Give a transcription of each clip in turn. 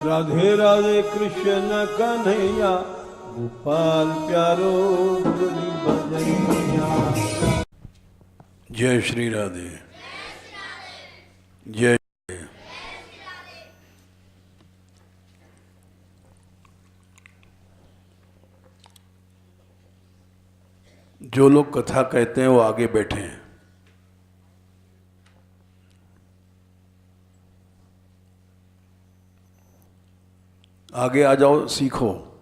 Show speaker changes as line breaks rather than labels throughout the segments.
राधे राधे कृष्ण कन्हैया, गोपाल प्यारो मुरली बजैया।
जय श्री राधे। जय। जो लोग कथा कहते हैं वो आगे बैठे हैं। आगे आ जाओ, सीखो।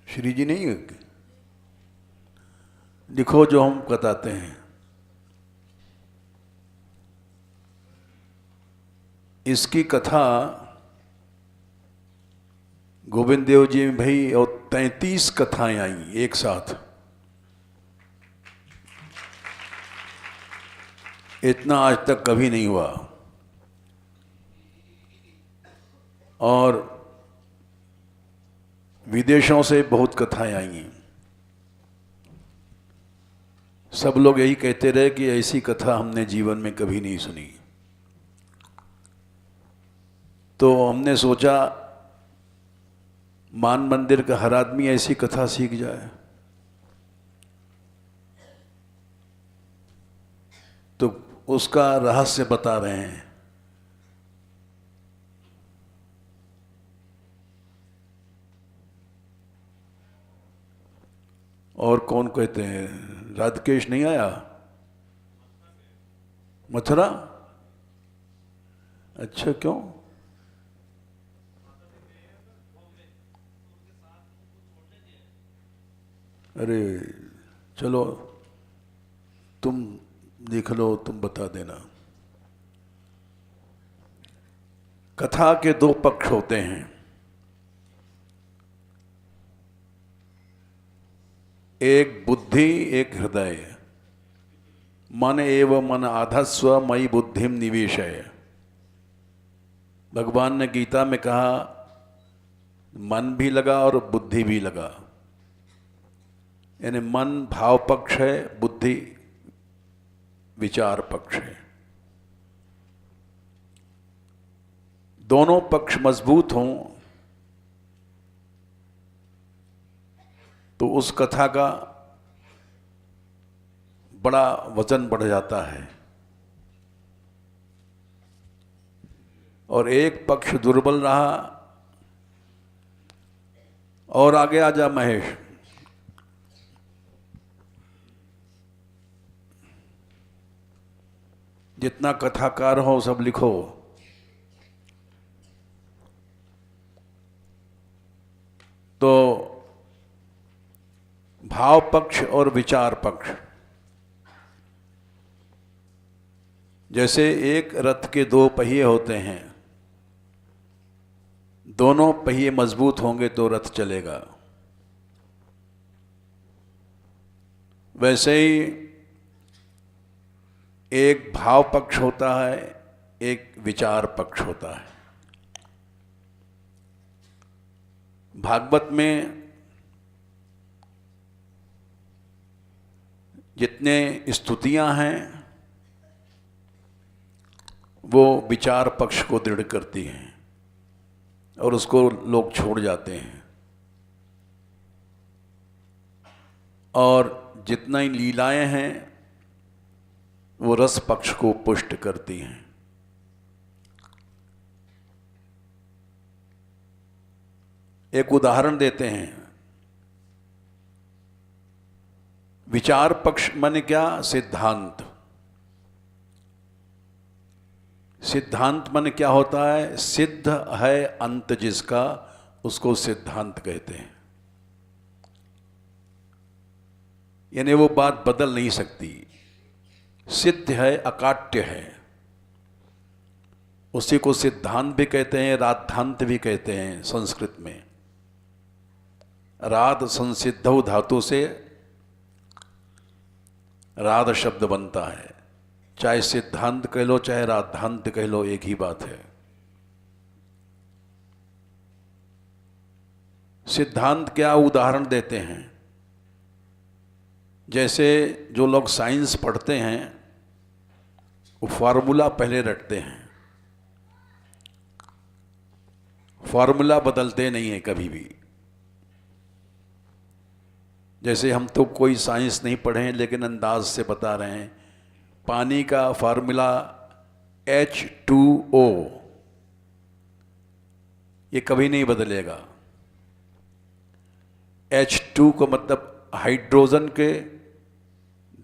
श्री जी नहीं है, लिखो जो हम बताते हैं। इसकी कथा गोविंद देव जी में भाई और 33 कथाएं आई एक साथ। इतना आज तक कभी नहीं हुआ। और विदेशों से बहुत कथाएं आई हैं। सब लोग यही कहते रहे कि ऐसी कथा हमने जीवन में कभी नहीं सुनी। तो हमने सोचा मान मंदिर का हर आदमी ऐसी कथा सीख जाए। तो उसका रहस्य बता रहे हैं। और कौन कहते हैं? राधकेश नहीं आया? मथुरा? अच्छा, क्यों? अरे चलो, तुम देख लो, तुम बता देना। कथा के दो पक्ष होते हैं। एक बुद्धि, एक हृदय। मन एव मन आधस्व मयि बुद्धिम निवेशय। भगवान ने गीता में कहा मन भी लगा और बुद्धि भी लगा। यानी मन भाव पक्ष है, बुद्धि विचार पक्ष है। दोनों पक्ष मजबूत हों तो उस कथा का बड़ा वजन बढ़ जाता है। और एक पक्ष दुर्बल रहा। और आगे आ जा महेश। जितना कथाकार हो सब लिखो। तो भाव पक्ष और विचार पक्ष। जैसे एक रथ के दो पहिए होते हैं, दोनों पहिए मजबूत होंगे तो रथ चलेगा। वैसे ही एक भाव पक्ष होता है, एक विचार पक्ष होता है। भागवत में जितने स्तुतियां हैं वो विचार पक्ष को दृढ़ करती हैं और उसको लोग छोड़ जाते हैं। और जितना ही लीलाएं हैं वो रस पक्ष को पुष्ट करती हैं। एक उदाहरण देते हैं। विचार पक्ष माने क्या? सिद्धांत। सिद्धांत माने क्या होता है? सिद्ध है अंत जिसका, उसको सिद्धांत कहते हैं। यानी वो बात बदल नहीं सकती। सिद्ध है, अकाट्य है, उसी को सिद्धांत भी कहते हैं, राधांत भी कहते हैं संस्कृत में। राध संसिद्धौ धातु से राध शब्द बनता है। चाहे सिद्धांत कह लो चाहे राधांत कह लो, एक ही बात है। सिद्धांत क्या? उदाहरण देते हैं। जैसे जो लोग साइंस पढ़ते हैं वो फार्मूला पहले रटते हैं, फार्मूला बदलते नहीं है कभी भी। जैसे हम तो कोई साइंस नहीं पढ़े हैं लेकिन अंदाज से बता रहे हैं, पानी का फार्मूला H2O, ये कभी नहीं बदलेगा। H2 का मतलब हाइड्रोजन के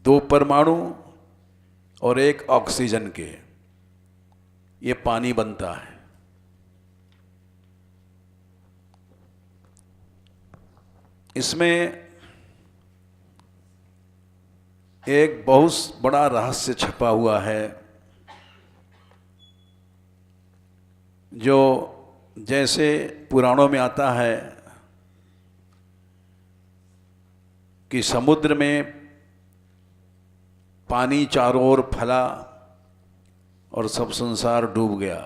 2 परमाणु और 1 ऑक्सीजन के, ये पानी बनता है। इसमें एक बहुत बड़ा रहस्य छपा हुआ है, जो जैसे पुराणों में आता है कि समुद्र में पानी चारों ओर फैला और सब संसार डूब गया।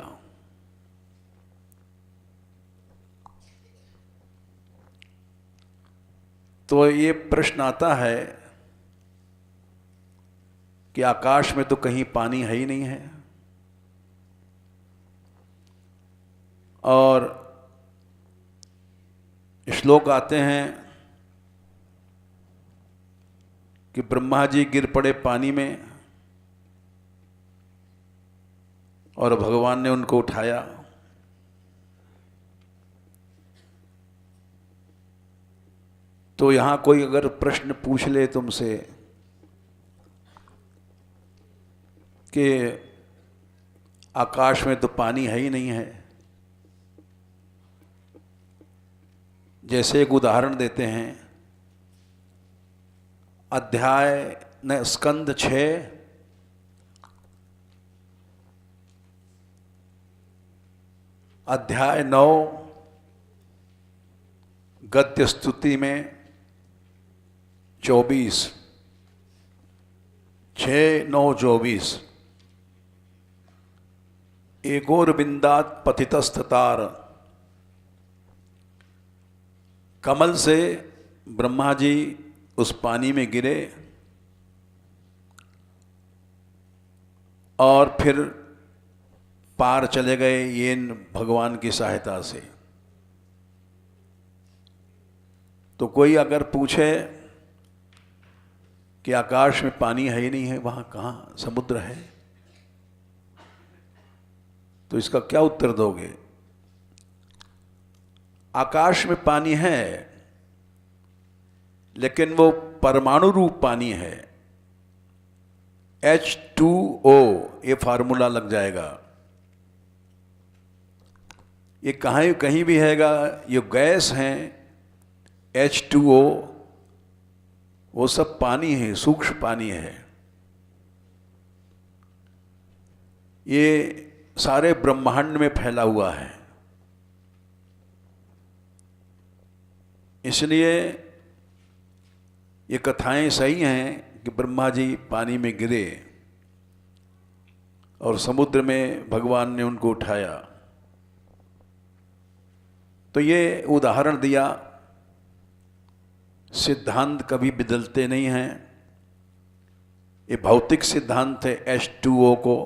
तो ये प्रश्न आता है कि आकाश में तो कहीं पानी है ही नहीं है, और श्लोक आते हैं कि ब्रह्मा जी गिर पड़े पानी में और भगवान ने उनको उठाया। तो यहाँ कोई अगर प्रश्न पूछ ले तुमसे कि आकाश में तो पानी है ही नहीं है, जैसे एक उदाहरण देते हैं, स्कंद 6 अध्याय 9 गद्य स्तुति में 24, 6-9-24, एगोर बिंदात पतितस्ततार, कमल से ब्रह्मा जी उस पानी में गिरे और फिर पार चले गए, ये भगवान की सहायता से। तो कोई अगर पूछे कि आकाश में पानी है ही नहीं है, वहां कहाँ समुद्र है, तो इसका क्या उत्तर दोगे? आकाश में पानी है लेकिन वो परमाणु रूप पानी है, H2O, ये फार्मूला लग जाएगा। ये कहीं भी हैगा, ये गैस हैं H2O, वो सब पानी है, सूक्ष्म पानी है। ये सारे ब्रह्मांड में फैला हुआ है। इसलिए ये कथाएं सही हैं कि ब्रह्मा जी पानी में गिरे और समुद्र में भगवान ने उनको उठाया। तो ये उदाहरण दिया। सिद्धांत कभी बदलते नहीं हैं, ये भौतिक सिद्धांत है H2O को।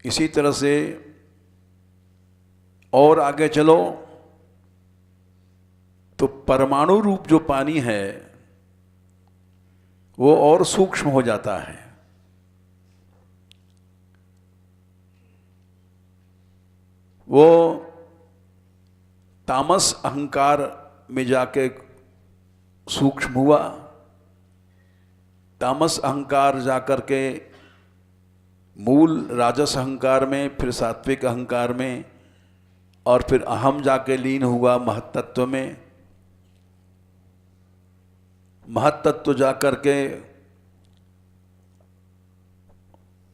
इसी तरह से और आगे चलो तो परमाणु रूप जो पानी है वो और सूक्ष्म हो जाता है। वो तामस अहंकार में जाके सूक्ष्म हुआ, तामस अहंकार जाकर के मूल राजस अहंकार में, फिर सात्विक अहंकार में, और फिर अहम जाके लीन हुआ महत्तत्व में। महत्तत्व जाकर के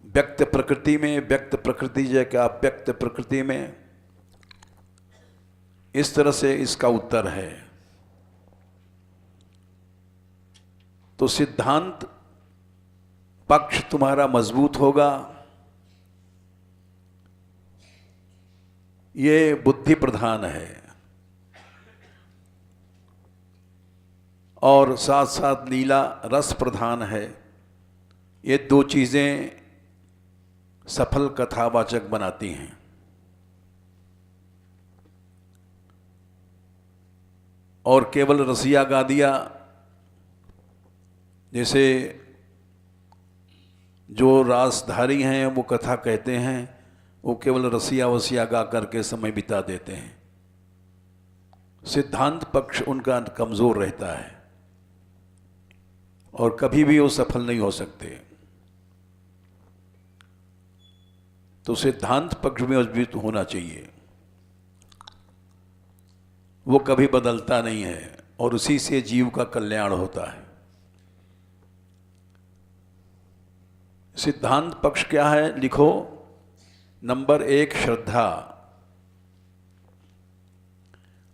व्यक्त प्रकृति में, व्यक्त प्रकृति जाके अव्यक्त प्रकृति में। इस तरह से इसका उत्तर है। तो सिद्धांत पक्ष तुम्हारा मजबूत होगा, ये बुद्धि प्रधान है, और साथ साथ लीला रस प्रधान है। ये दो चीज़ें सफल कथावाचक बनाती हैं। और केवल रसिया गा दिया, जैसे जो रासधारी हैं वो कथा कहते हैं, वो केवल रसिया वसिया गा करके समय बिता देते हैं। सिद्धांत पक्ष उनका कमज़ोर रहता है और कभी भी वो सफल नहीं हो सकते। तो सिद्धांत पक्ष में मजबूत होना चाहिए, वो कभी बदलता नहीं है और उसी से जीव का कल्याण होता है। सिद्धांत पक्ष क्या है, लिखो। नंबर 1 श्रद्धा,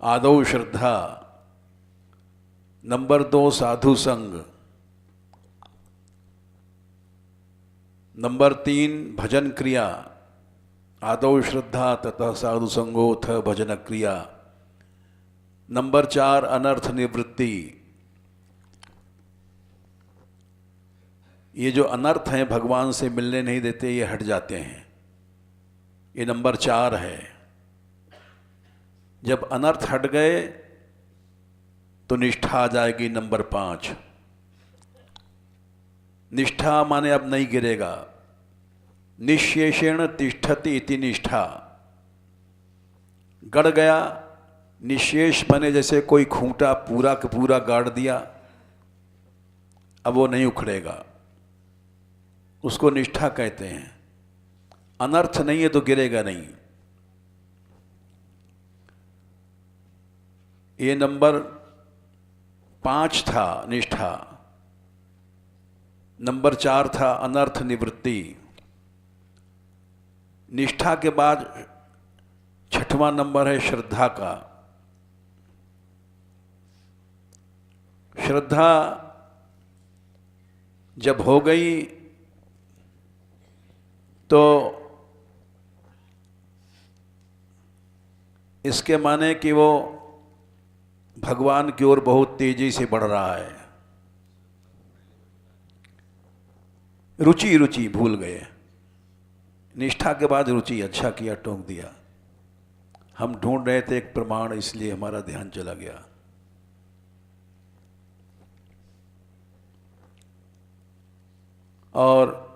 आदौ श्रद्धा। नंबर 2 साधु संग। नंबर 3 भजन क्रिया, आदौ श्रद्धा तथा साधु संगोथ भजन क्रिया। नंबर 4 अनर्थ निवृत्ति। ये जो अनर्थ हैं भगवान से मिलने नहीं देते, ये हट जाते हैं, ये नंबर 4 है। जब अनर्थ हट गए तो निष्ठा आ जाएगी, नंबर 5। निष्ठा माने अब नहीं गिरेगा। निश्शेषेण तिष्ठति इति निष्ठा। गड़ गया, निशेष माने जैसे कोई खूंटा पूरा का पूरा गाड़ दिया, अब वो नहीं उखड़ेगा, उसको निष्ठा कहते हैं। अनर्थ नहीं है तो गिरेगा नहीं। ये नंबर 5 था निष्ठा। नंबर 4 था अनर्थ निवृत्ति। निष्ठा के बाद 6वां नंबर है श्रद्धा का। श्रद्धा जब हो गई तो इसके माने कि वो भगवान की ओर बहुत तेजी से बढ़ रहा है। रुचि रुचि भूल गए, निष्ठा के बाद रुचि। अच्छा किया टोक दिया, हम ढूंढ रहे थे एक प्रमाण, इसलिए हमारा ध्यान चला गया। और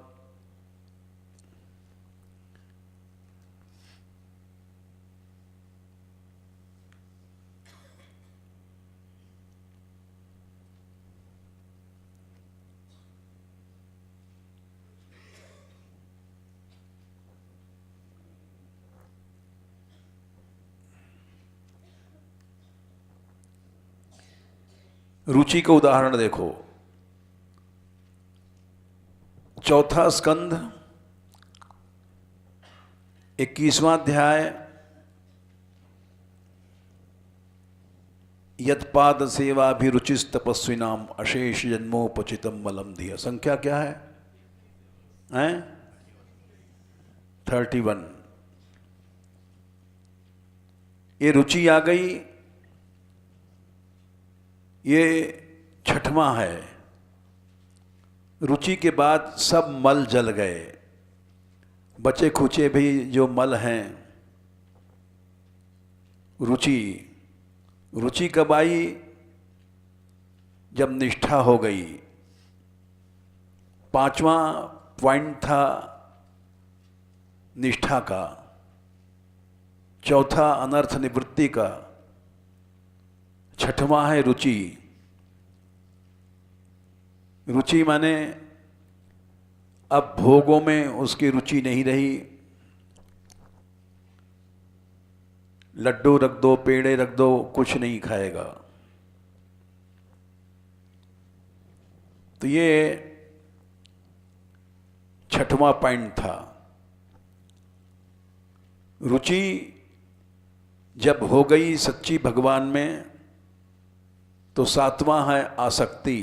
रुचि का उदाहरण देखो। 4था स्कंद 21वां अध्याय, यत्पाद सेवाभिरुचिस तपस्विनाम अशेष जन्मोपचितम बलम धिया। संख्या क्या है? 31। ये रुचि आ गई, ये 6वां है। रुचि के बाद सब मल जल गए, बचे खुचे भी जो मल हैं। रुचि रुचि कब आई? जब निष्ठा हो गई। 5वां पॉइंट था निष्ठा का, 4था अनर्थ निवृत्ति का, 6वां है रुचि। रुचि माने अब भोगों में उसकी रुचि नहीं रही। लड्डू रख दो, पेड़े रख दो, कुछ नहीं खाएगा। तो ये 6वां पॉइंट था। रुचि जब हो गई सच्ची भगवान में तो 7वां है आसक्ति।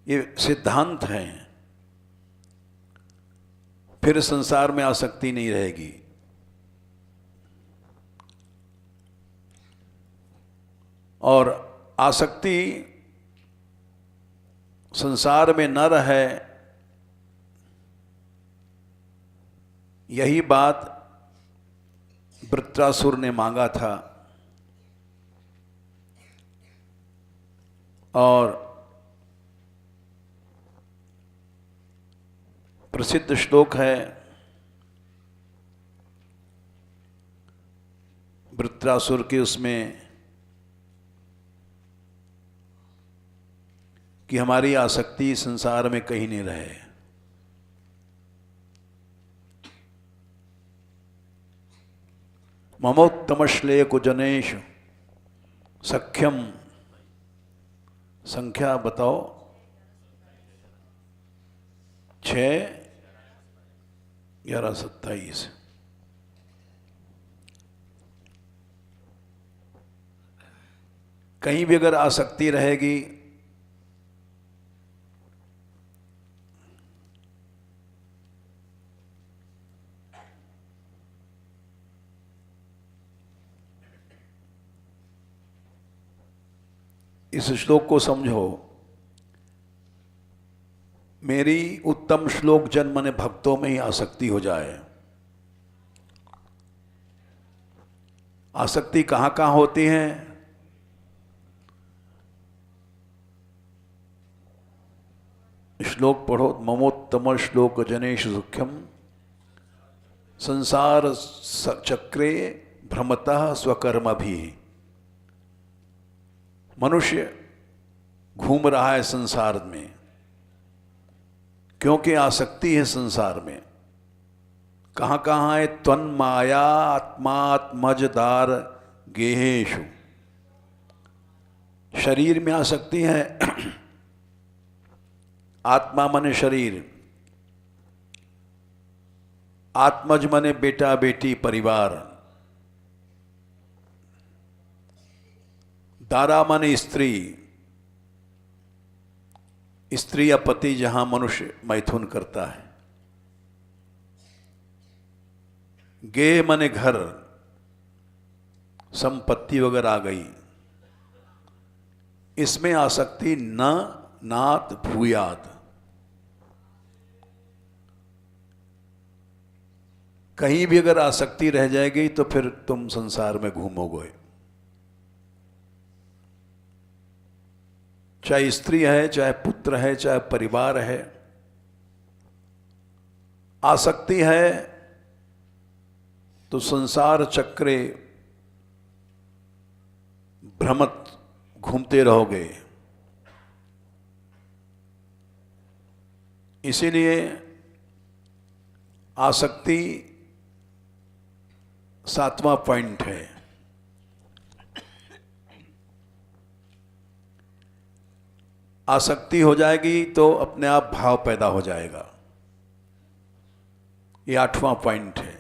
ये सिद्धांत हैं, फिर संसार में आसक्ति नहीं रहेगी। और आसक्ति संसार में न रहे, यही बात वृत्रासुर ने मांगा था। और प्रसिद्ध श्लोक है वृत्रासुर के उसमें कि हमारी आसक्ति संसार में कहीं नहीं रहे। ममोत्तमश्लेक जनेश सख्यम, संख्या बताओ, 6, 11, 27। कहीं भी अगर आसक्ति रहेगी इस श्लोक को समझो। मेरी उत्तम श्लोक जन्म ने भक्तों में ही आसक्ति हो जाए। आसक्ति कहाँ कहाँ होती है? श्लोक पढ़ो। ममोत्तम श्लोक जनेश सुख्यम संसार चक्रे भ्रमतः स्वकर्म भी। मनुष्य घूम रहा है संसार में क्योंकि आसक्ति है संसार में। कहाँ कहाँ है? त्वन्माया आत्मात्मजदार गेहेषु। शरीर में आसक्ति है। आत्मा मने शरीर, आत्मज मने बेटा बेटी परिवार, दारा माने स्त्री, स्त्री या पति जहां मनुष्य मैथुन करता है। गे माने घर, संपत्ति वगैरह आ गई। इसमें आसक्ति न नात भूयात। कहीं भी अगर आसक्ति रह जाएगी तो फिर तुम संसार में घूमोगे। चाहे स्त्री है, चाहे पुत्र है, चाहे परिवार है, आसक्ति है तो संसार चक्रे भ्रमत घूमते रहोगे। इसीलिए आसक्ति 7वां पॉइंट है। आसक्ति हो जाएगी तो अपने आप भाव पैदा हो जाएगा। ये 8वां पॉइंट है।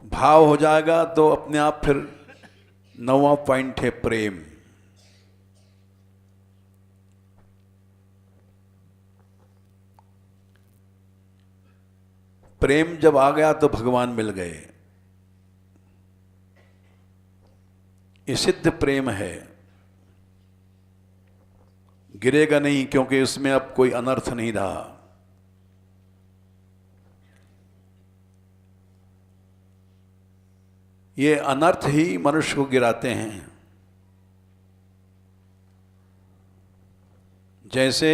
भाव हो जाएगा तो अपने आप फिर 9वां पॉइंट है प्रेम। प्रेम जब आ गया तो भगवान मिल गए। ये सिद्ध प्रेम है, गिरेगा नहीं क्योंकि उसमें अब कोई अनर्थ नहीं रहा। ये अनर्थ ही मनुष्य को गिराते हैं। जैसे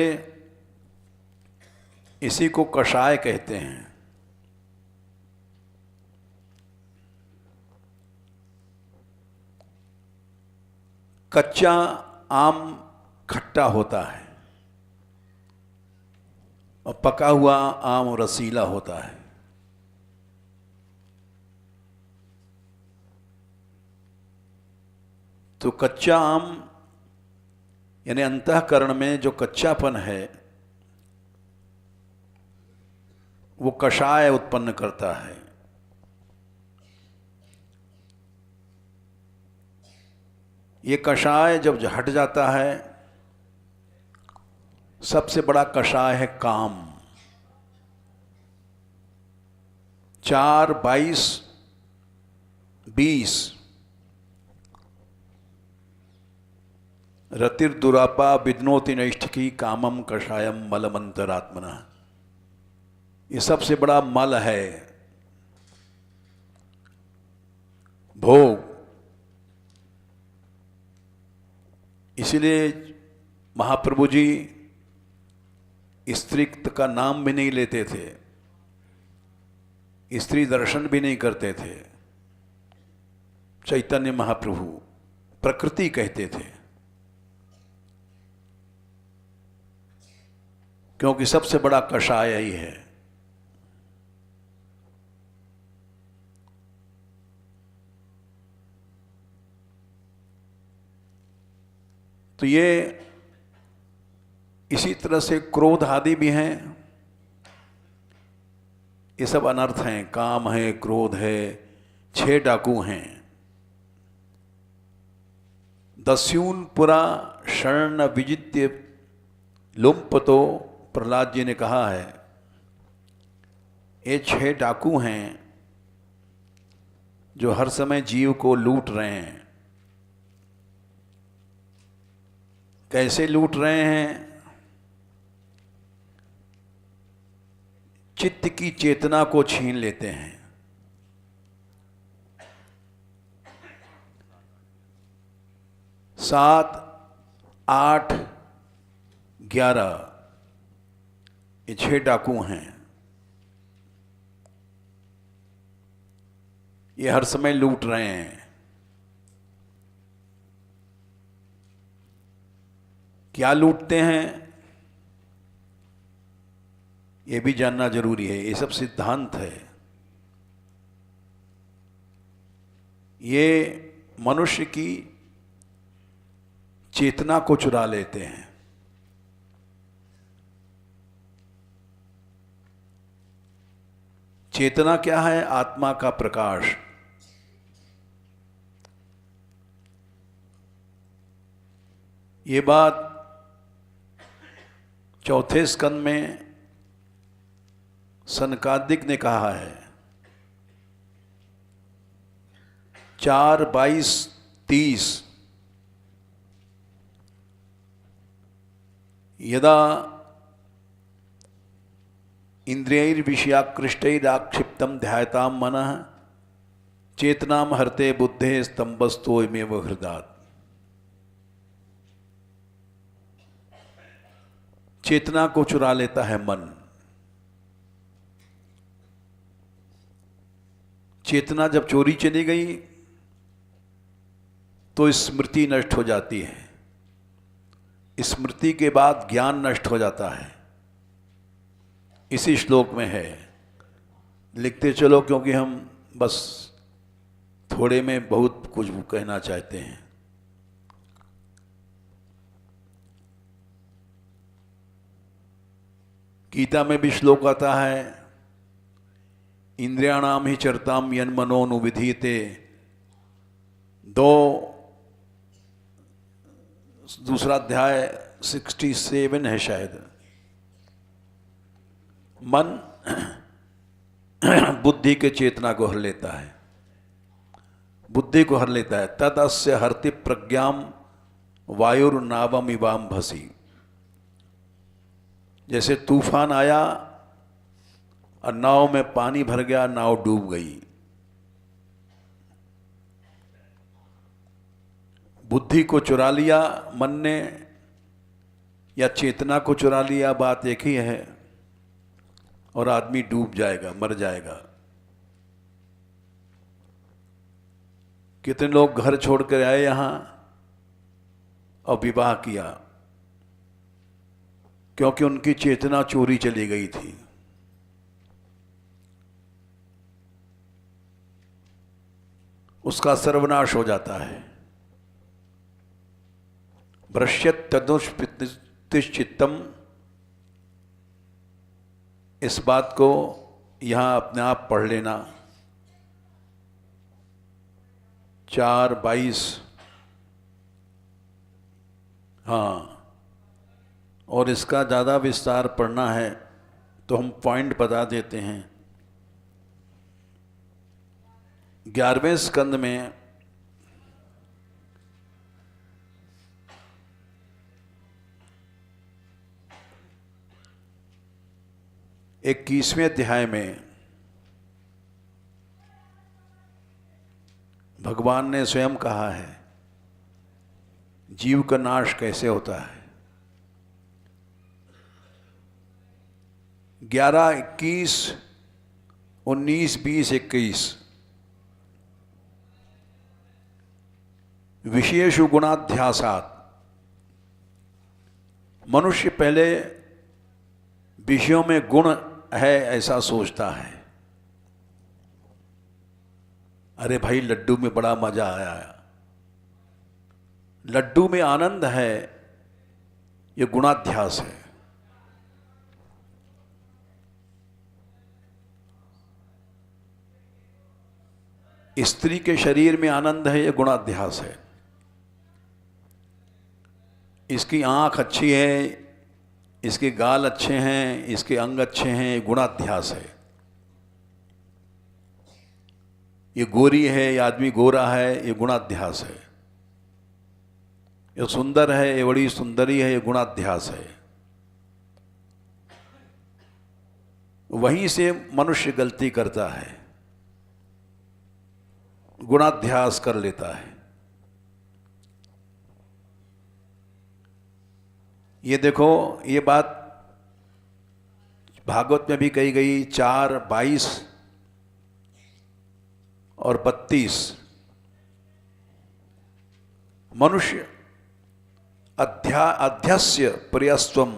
इसी को कषाय कहते हैं। कच्चा आम खट्टा होता है और पका हुआ आम रसीला होता है। तो कच्चा आम यानी अंतःकरण में जो कच्चापन है वो कषाय उत्पन्न करता है। ये कषाय जब हट जाता है, सबसे बड़ा कषाय है काम। 4, 22, 20 रतिर्दुरापा विद्नोति नैष्ठिकी कामम कषायम मलमंतरात्मना। ये सबसे बड़ा मल है, भोग। इसीलिए महाप्रभु जी स्त्री का नाम भी नहीं लेते थे, स्त्री दर्शन भी नहीं करते थे। चैतन्य महाप्रभु प्रकृति कहते थे, क्योंकि सबसे बड़ा कषाय ही है। तो ये इसी तरह से क्रोध आदि भी हैं, ये सब अनर्थ हैं। काम है, क्रोध है, 6 डाकू हैं। दस्यून पुरा शरण विजित्य लुम्पतो, प्रहलाद जी ने कहा है, ये 6 डाकू हैं जो हर समय जीव को लूट रहे हैं। कैसे लूट रहे हैं? चित्त की चेतना को छीन लेते हैं। सात, 8, 11 ये 6 डाकू हैं। ये हर समय लूट रहे हैं। क्या लूटते हैं ये भी जानना जरूरी है। ये सब सिद्धांत है। ये मनुष्य की चेतना को चुरा लेते हैं। चेतना क्या है? आत्मा का प्रकाश। ये बात 4थे स्कंद में सनकादिक ने कहा है। 4:22-30 यदा इंद्रियैर्विषयाकृष्टैराक्षिप्तं ध्यायतां मनः चेतनां हरते बुद्धे स्तंभस्तोयमेव हृदात्। चेतना को चुरा लेता है मन। चेतना जब चोरी चली गई तो स्मृति नष्ट हो जाती है। स्मृति के बाद ज्ञान नष्ट हो जाता है। इसी श्लोक में है। लिखते चलो, क्योंकि हम बस थोड़े में बहुत कुछ कहना चाहते हैं। गीता में भी श्लोक आता है, इंद्रियाणाम ही चरताम यन मनोनुविधीयते। दूसरा अध्याय 67 है शायद। मन बुद्धि के चेतना को हर लेता है, बुद्धि को हर लेता है। तदस्य हरति प्रज्ञाम वायुर्नावम इवाम भसी। जैसे तूफान आया और नाव में पानी भर गया, नाव डूब गई। बुद्धि को चुरा लिया मन ने या चेतना को चुरा लिया, बात एक ही है, और आदमी डूब जाएगा, मर जाएगा। कितने लोग घर छोड़कर आए यहां और विवाह किया, क्योंकि उनकी चेतना चोरी चली गई थी। उसका सर्वनाश हो जाता है। भ्रश्यत तदुष्पितिश्चित्तम, इस बात को यहां अपने आप पढ़ लेना। 4:22। हाँ, और इसका ज़्यादा विस्तार पढ़ना है तो हम पॉइंट बता देते हैं। 11वें स्कंद में 21वें अध्याय में भगवान ने स्वयं कहा है जीव का नाश कैसे होता है। 11, 21, 19, 20, 21 विशेषु गुणाध्यासात, मनुष्य पहले विषयों में गुण है ऐसा सोचता है। अरे भाई लड्डू में बड़ा मजा आया, लड्डू में आनंद है, ये गुणाध्यास है। स्त्री के शरीर में आनंद है, ये गुणाध्यास है। इसकी आंख अच्छी है, इसके गाल अच्छे हैं, इसके अंग अच्छे हैं, ये गुणाध्यास है। ये गोरी है, ये आदमी गोरा है, ये गुणाध्यास है। ये सुंदर है, ये बड़ी सुंदरी है, ये गुणाध्यास है। वहीं से मनुष्य गलती करता है, गुणाध्यास कर लेता है। ये देखो, ये बात भागवत में भी कही गई, 4, 22 और 32। मनुष्य अध्यस्य प्रियस्त्वम,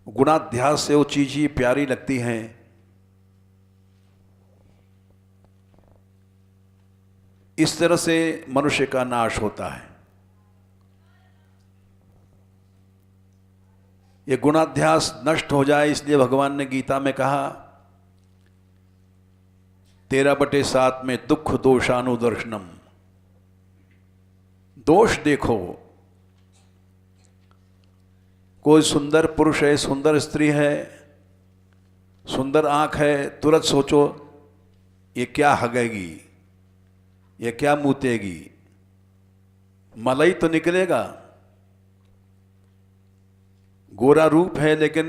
गुणाध्यास से वो चीज ही प्यारी लगती हैं। इस तरह से मनुष्य का नाश होता है। ये गुणाध्यास नष्ट हो जाए, इसलिए भगवान ने गीता में कहा 13/7 में दुख दोषानुदर्शनम, दोष देखो। कोई सुंदर पुरुष है, सुंदर स्त्री है, सुंदर आंख है, तुरंत सोचो ये क्या हगेगी, ये क्या मूतेगी, मलाई तो निकलेगा। गोरा रूप है लेकिन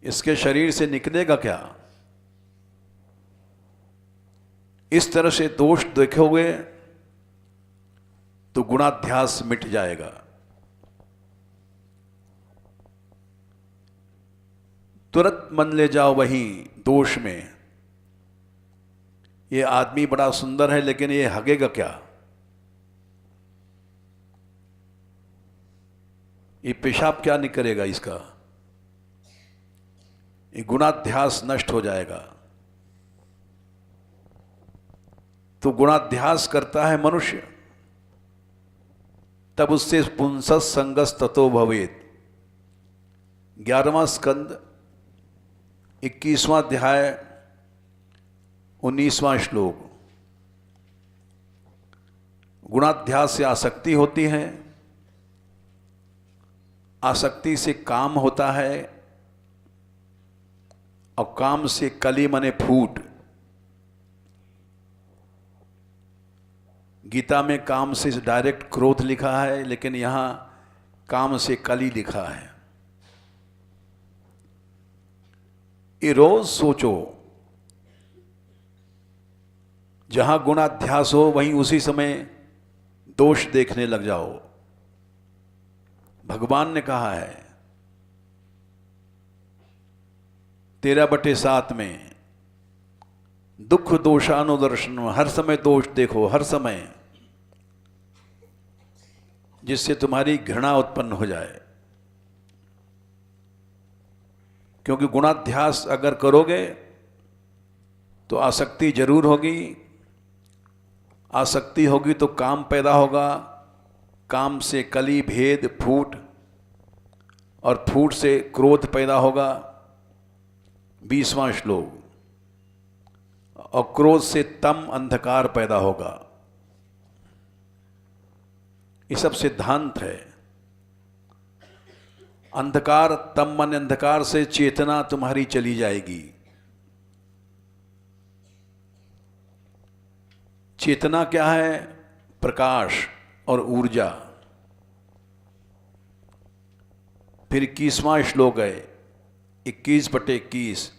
इसके शरीर से निकलेगा क्या। इस तरह से दोष देखोगे तो गुणाध्यास मिट जाएगा। तुरंत मन ले जाओ वहीं दोष में, ये आदमी बड़ा सुंदर है लेकिन ये हगेगा क्या, ये पेशाब क्या निकलेगा इसका। ये गुणाध्यास नष्ट हो जाएगा। तो गुणाध्यास करता है मनुष्य, तब उससे पुंसस संगस ततो भवेत। 11वां स्कंद 21वां अध्याय 19वां श्लोक। गुणाध्यास से आसक्ति होती है, आसक्ति से काम होता है, और काम से कली मने फूट। गीता में काम से डायरेक्ट क्रोध लिखा है, लेकिन यहां काम से कली लिखा है। ये रोज सोचो, जहां गुणाध्यास हो वहीं उसी समय दोष देखने लग जाओ। भगवान ने कहा है 13/7 में दुख दोषानुदर्शन, हर समय दोष देखो, हर समय, जिससे तुम्हारी घृणा उत्पन्न हो जाए। क्योंकि गुणाध्यास अगर करोगे तो आसक्ति जरूर होगी, आसक्ति होगी तो काम पैदा होगा, काम से कली भेद फूट, और फूट से क्रोध पैदा होगा। 20वां श्लोक। और क्रोध से तम अंधकार पैदा होगा। ये सब सिद्धांत है। अंधकार, तम मन अंधकार से चेतना तुम्हारी चली जाएगी। चेतना क्या है? प्रकाश और ऊर्जा। फिर 21वां श्लोक है, 21/21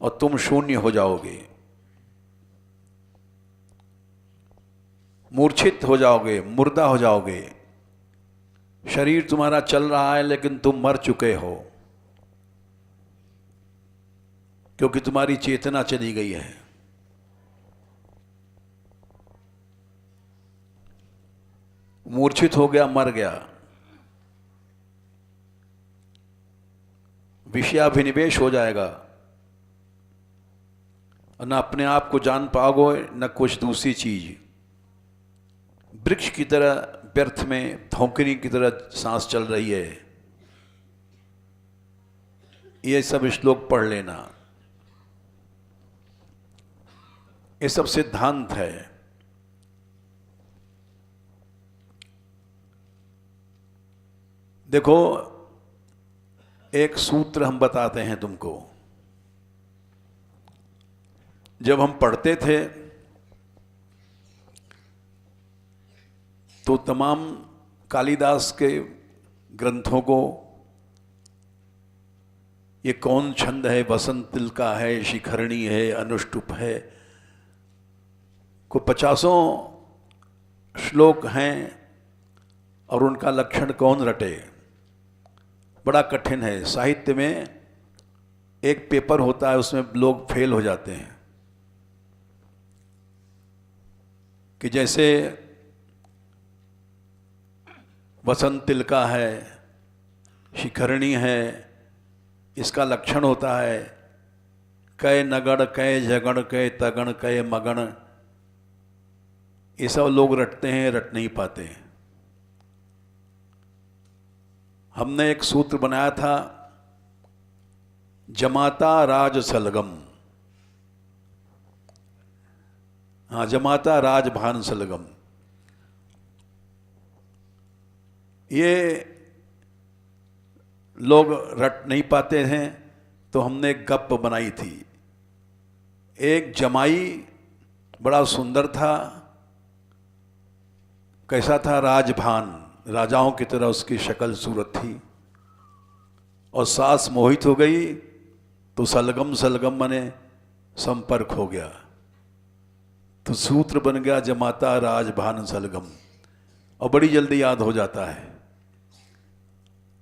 और तुम शून्य हो जाओगे, मूर्छित हो जाओगे, मुर्दा हो जाओगे। शरीर तुम्हारा चल रहा है लेकिन तुम मर चुके हो, क्योंकि तुम्हारी चेतना चली गई है। मूर्छित हो गया, मर गया। विषयाभिनिवेश हो जाएगा और न अपने आप को जान पाओगे न कुछ दूसरी चीज। वृक्ष की तरह व्यर्थ में धोंकनी की तरह सांस चल रही है। ये सब श्लोक पढ़ लेना, ये सब सिद्धांत है। देखो, एक सूत्र हम बताते हैं तुमको। जब हम पढ़ते थे तो तमाम कालिदास के ग्रंथों को, ये कौन छंद है, वसंत तिलका है, शिखरणी है, अनुष्टुप है, को 50 श्लोक हैं और उनका लक्षण कौन रटे। बड़ा कठिन है। साहित्य में एक पेपर होता है, उसमें लोग फेल हो जाते हैं कि जैसे वसंत तिलका है, शिखरणी है, इसका लक्षण होता है कै नगण, कै झगण, कै तगण, कै मगण। ये सब लोग रटते हैं, रट नहीं पाते। हमने एक सूत्र बनाया था, जमाता राज सलगम। हाँ, जमाता राज भान सलगम। ये लोग रट नहीं पाते हैं, तो हमने एक गप बनाई थी। एक जमाई बड़ा सुंदर था। कैसा था? राजभान, राजाओं की तरह उसकी शक्ल सूरत थी। और सास मोहित हो गई तो सलगम, सलगम बने संपर्क हो गया, तो सूत्र बन गया जमाता राजभान सलगम। और बड़ी जल्दी याद हो जाता है।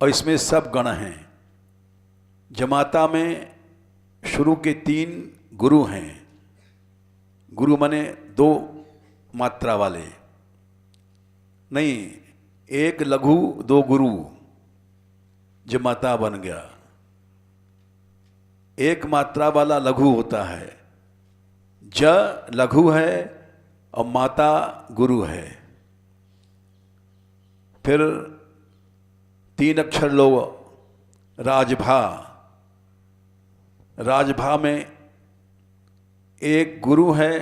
और इसमें सब गण हैं। जमाता में शुरू के 3 गुरु हैं। गुरु माने 2 मात्रा वाले नहीं, एक लघु 2 गुरु, जमाता बन गया। एक मात्रा वाला लघु होता है, ज लघु है और माता गुरु है। फिर 3 अक्षर लो, राजभा। राजभा में एक गुरु है,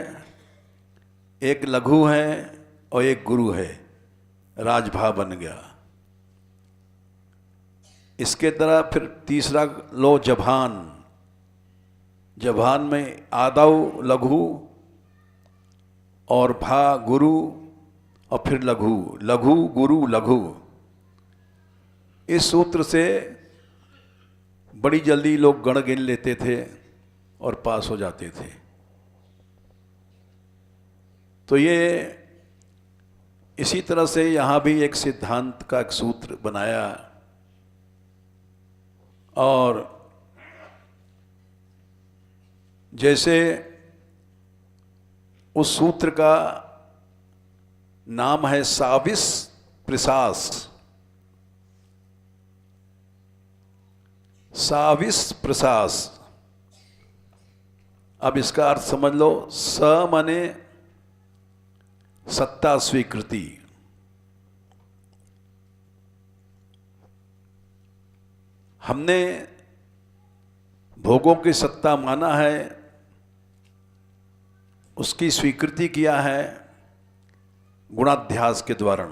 एक लघु है और एक गुरु है, राजभा बन गया। इसके तरह फिर तीसरा लो, जभान। जभान में आदव लघु और भा गुरु और फिर लघु, लघु गुरु लघु। इस सूत्र से बड़ी जल्दी लोग गण गिन लेते थे और पास हो जाते थे। तो ये इसी तरह से यहाँ भी एक सिद्धांत का एक सूत्र बनाया। और जैसे उस सूत्र का नाम है साविस प्रसास। साविस प्रसास। अब इसका अर्थ समझ लो। स माने सत्ता स्वीकृति। हमने भोगों की सत्ता माना है, उसकी स्वीकृति किया है गुणाध्यास के द्वारा।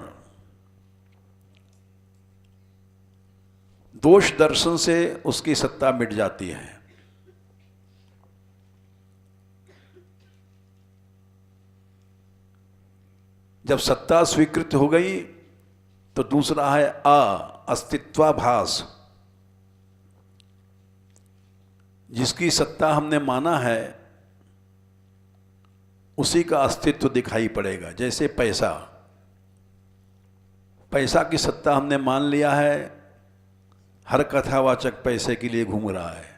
दोष दर्शन से उसकी सत्ता मिट जाती है। जब सत्ता स्वीकृत हो गई तो दूसरा है अस्तित्वाभास। जिसकी सत्ता हमने माना है उसी का अस्तित्व दिखाई पड़ेगा। जैसे पैसा, पैसा की सत्ता हमने मान लिया है, हर कथावाचक पैसे के लिए घूम रहा है,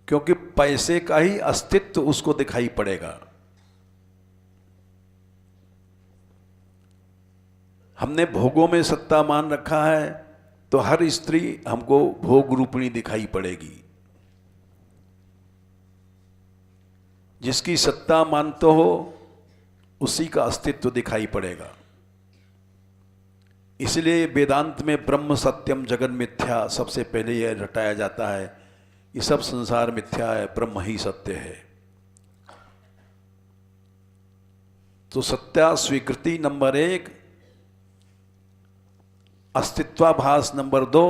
क्योंकि पैसे का ही अस्तित्व उसको दिखाई पड़ेगा। हमने भोगों में सत्ता मान रखा है तो हर स्त्री हमको भोग रूपिणी दिखाई पड़ेगी। जिसकी सत्ता मानते हो उसी का अस्तित्व दिखाई पड़ेगा। इसलिए वेदांत में ब्रह्म सत्यम जगन मिथ्या सबसे पहले यह रटाया जाता है, ये सब संसार मिथ्या है, ब्रह्म ही सत्य है। तो सत्या स्वीकृति नंबर 1, अस्तित्वाभास नंबर 2,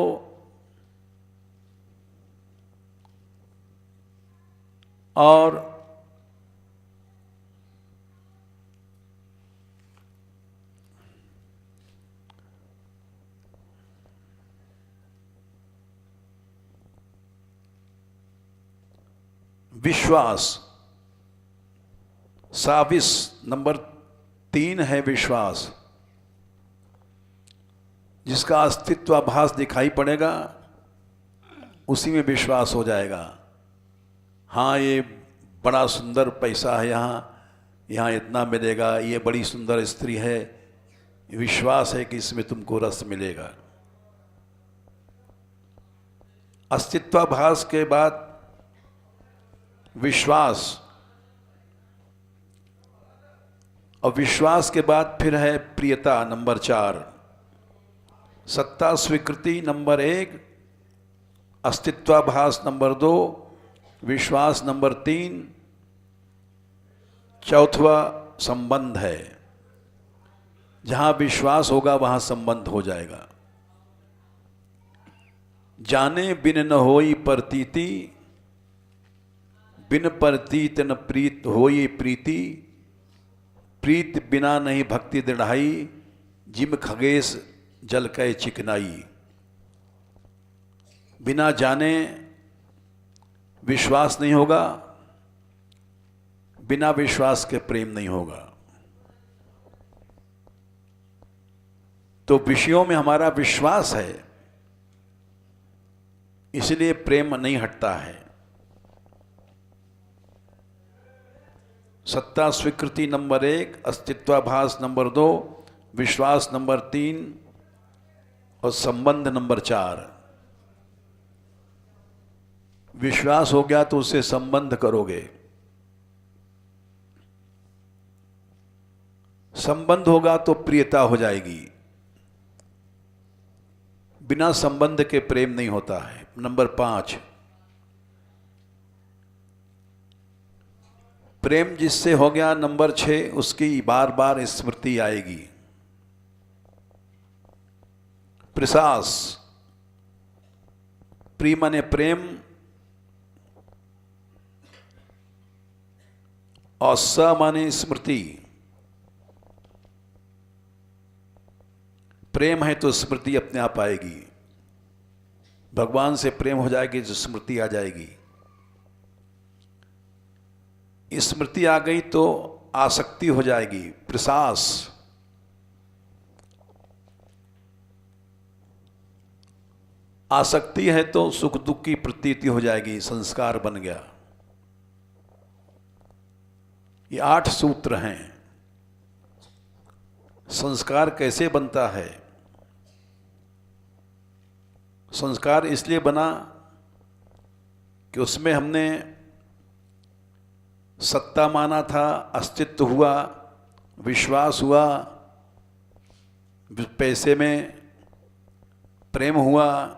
और विश्वास, साविस नंबर 3 है विश्वास। जिसका अस्तित्वाभास दिखाई पड़ेगा उसी में विश्वास हो जाएगा। हाँ, ये बड़ा सुंदर पैसा है, यहाँ इतना मिलेगा, ये बड़ी सुंदर स्त्री है, विश्वास है कि इसमें तुमको रस मिलेगा। अस्तित्वाभास के बाद विश्वास, और विश्वास के बाद फिर है प्रियता नंबर 4। सत्ता स्वीकृति नंबर 1, अस्तित्वाभास नंबर 2, विश्वास नंबर 3, चौथा संबंध है। जहां विश्वास होगा वहां संबंध हो जाएगा। जाने बिन न होई प्रतीति, बिन प्रतीत न प्रीत होई प्रीति, प्रीत बिना नहीं भक्ति दृढ़ाई, जिम खगेश जल कै चिकनाई। बिना जाने विश्वास नहीं होगा, बिना विश्वास के प्रेम नहीं होगा। तो विषयों में हमारा विश्वास है, इसलिए प्रेम नहीं हटता है। सत्ता स्वीकृति नंबर 1, अस्तित्वाभास नंबर 2, विश्वास नंबर 3 और संबंध नंबर 4। विश्वास हो गया तो उससे संबंध करोगे, संबंध होगा तो प्रियता हो जाएगी। बिना संबंध के प्रेम नहीं होता है। नंबर 5, प्रेम जिससे हो गया नंबर 6, उसकी बार बार स्मृति आएगी। प्रसास, प्रिय माने प्रेम, और स माने स्मृति। प्रेम है तो स्मृति अपने आप आएगी। भगवान से प्रेम हो जाएगी तो स्मृति आ जाएगी। स्मृति आ गई तो आसक्ति हो जाएगी, प्रसास। आसक्ति है तो सुख दुख की प्रतीति हो जाएगी, संस्कार बन गया। ये 8 सूत्र हैं। संस्कार कैसे बनता है? संस्कार इसलिए बना कि उसमें हमने सत्ता माना था, अस्तित्व हुआ, विश्वास हुआ, पैसे में प्रेम हुआ,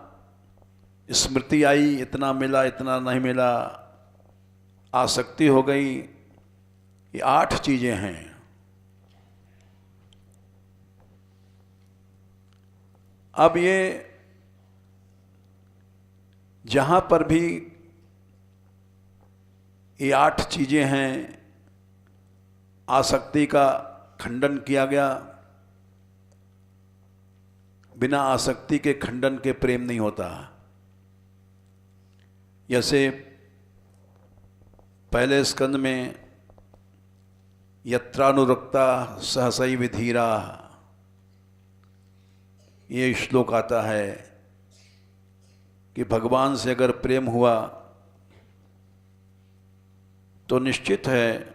स्मृति आई, इतना मिला इतना नहीं मिला, आसक्ति हो गई। ये 8 चीजें हैं। अब ये जहां पर भी ये 8 चीजें हैं, आसक्ति का खंडन किया गया। बिना आसक्ति के खंडन के प्रेम नहीं होता। जैसे पहले स्कंद में यत्रानुरक्ता सहसई विधीरा, ये श्लोक आता है कि भगवान से अगर प्रेम हुआ तो निश्चित है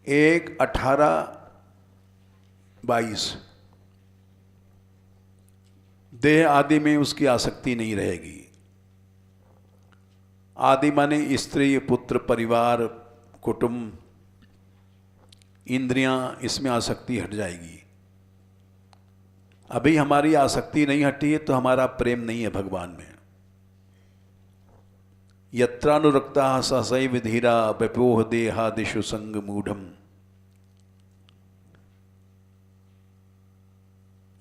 1:18-22 देह आदि में उसकी आसक्ति नहीं रहेगी। आदि माने स्त्री, पुत्र, परिवार, कुटुंब, इंद्रियां, इसमें आसक्ति हट जाएगी। अभी हमारी आसक्ति नहीं हटी है तो हमारा प्रेम नहीं है भगवान में। यत्रानुरक्ता सहसई विधीरा व्यपोह देहादिषु संग मूढ़म,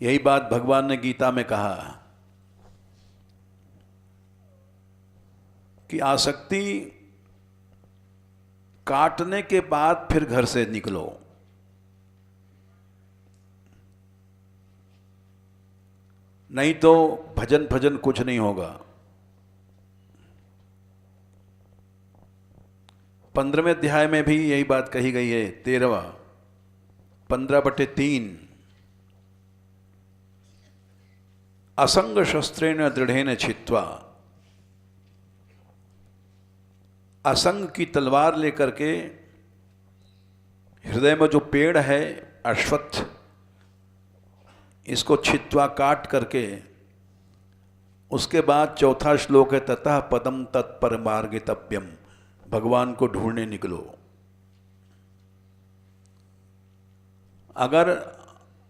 यही बात भगवान ने गीता में कहा कि आसक्ति काटने के बाद फिर घर से निकलो। नहीं तो भजन भजन कुछ नहीं होगा। 15वें अध्याय में भी यही बात कही गई है। 13वां 15/3 असंग शस्त्रेण दृढ़ेन छित्वा, असंग की तलवार लेकर के हृदय में जो पेड़ है अश्वत्थ, इसको छित्वा काट करके, उसके बाद चौथा श्लोक है ततः पदम तत्पर मार्गितव्यम, भगवान को ढूंढने निकलो। अगर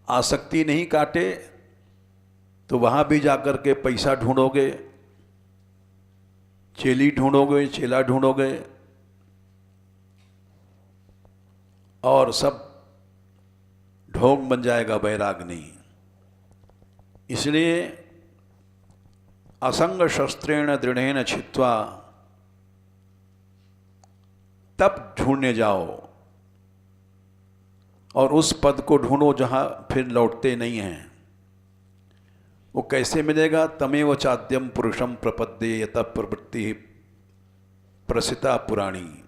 आसक्ति नहीं काटे तो वहां भी जाकर के पैसा ढूंढोगे, चेली ढूंढोगे, चेला ढूंढोगे और सब ढोंग बन जाएगा, वैराग नहीं। इसलिए असंग शस्त्रेण दृढ़ेन छित्वा, तब ढूंढने जाओ और उस पद को ढूंढो जहां फिर लौटते नहीं हैं। वो कैसे मिलेगा? तमेव चाद्यम पुरुषम प्रपद्ये यत प्रवृत्ति प्रसिता पुराणी।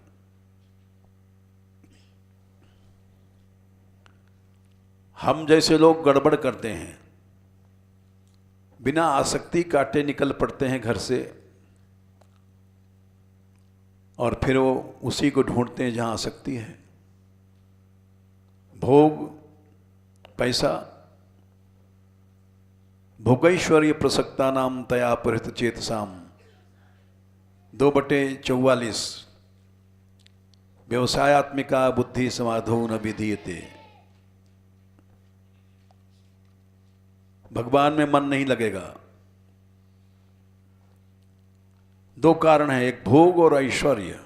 हम जैसे लोग गड़बड़ करते हैं, बिना आसक्ति काटे निकल पड़ते हैं घर से और फिर वो उसी को ढूंढते हैं जहां आसक्ति है। भोग, पैसा, भोगैश्वर्य प्रसक्ता नाम तया परित चेतसाम 2/44 व्यवसायत्मिका बुद्धि समाधो न विधीयते। भगवान में मन नहीं लगेगा। 2 कारण है, एक भोग और ऐश्वर्य।